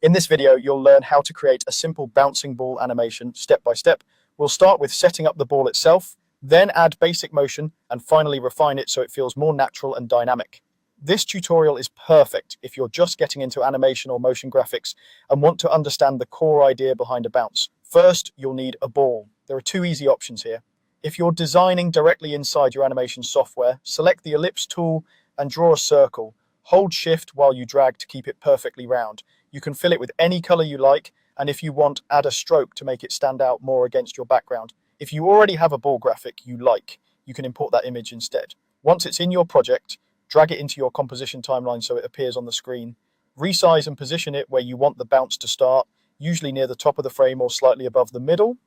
In this video, you'll learn how to create a simple bouncing ball animation step by step. We'll start with setting up the ball itself, then add basic motion, and finally refine it so it feels more natural and dynamic. This tutorial is perfect if you're just getting into animation or motion graphics and want to understand the core idea behind a bounce. First, you'll need a ball. There are two easy options here. If you're designing directly inside your animation software, select the ellipse tool and draw a circle. Hold shift while you drag to keep it perfectly round. You can fill it with any color you like, and if you want, add a stroke to make it stand out more against your background. If you already have a ball graphic you like, you can import that image instead. Once it's in your project, drag it into your composition timeline so it appears on the screen. Resize and position it where you want the bounce to start, usually near the top of the frame or slightly above the middle.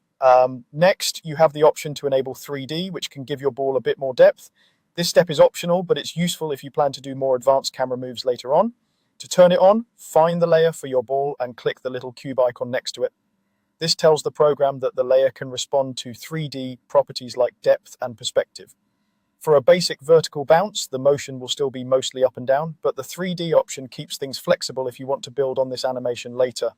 Next, you have the option to enable 3D, which can give your ball a bit more depth. This step is optional, but it's useful if you plan to do more advanced camera moves later on. To turn it on, find the layer for your ball and click the little cube icon next to it. This tells the program that the layer can respond to 3D properties like depth and perspective. For a basic vertical bounce, the motion will still be mostly up and down, but the 3D option keeps things flexible if you want to build on this animation later.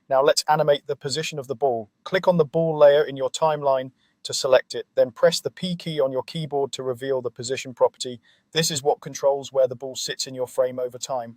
Now let's animate the position of the ball. Click on the ball layer in your timeline to select it, then press the P key on your keyboard to reveal the position property. This is what controls where the ball sits in your frame over time.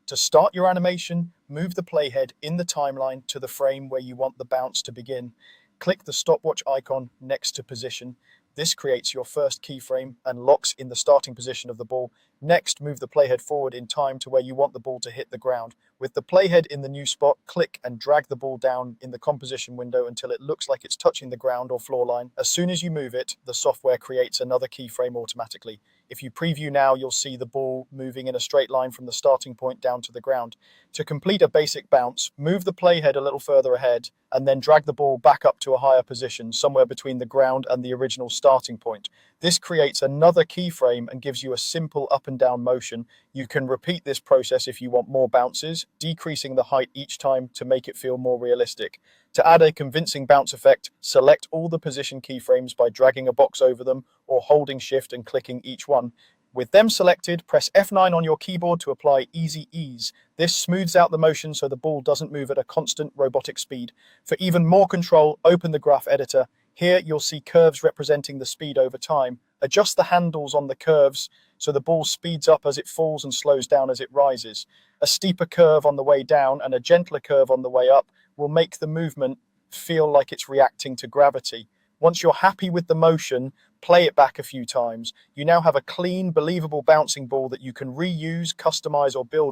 To start your animation, move the playhead in the timeline to the frame where you want the bounce to begin. Click the stopwatch icon next to position. This creates your first keyframe and locks in the starting position of the ball. Next, move the playhead forward in time to where you want the ball to hit the ground. With the playhead in the new spot, click and drag the ball down in the composition window until it looks like it's touching the ground or floor line. As soon as you move it, the software creates another keyframe automatically. If you preview now, you'll see the ball moving in a straight line from the starting point down to the ground. To complete a basic bounce, move the playhead a little further ahead and then drag the ball back up to a higher position, somewhere between the ground and the original starting point. This creates another keyframe and gives you a simple up and down motion. You can repeat this process if you want more bounces, decreasing the height each time to make it feel more realistic. To add a convincing bounce effect, select all the position keyframes by dragging a box over them or holding shift and clicking each one. With them selected, press F9 on your keyboard to apply easy ease. This smooths out the motion so the ball doesn't move at a constant robotic speed. For even more control, open the graph editor. Here you'll see curves representing the speed over time. Adjust the handles on the curves so the ball speeds up as it falls and slows down as it rises. A steeper curve on the way down and a gentler curve on the way up will make the movement feel like it's reacting to gravity. Once you're happy with the motion, play it back a few times. You now have a clean, believable bouncing ball that you can reuse, customize, or build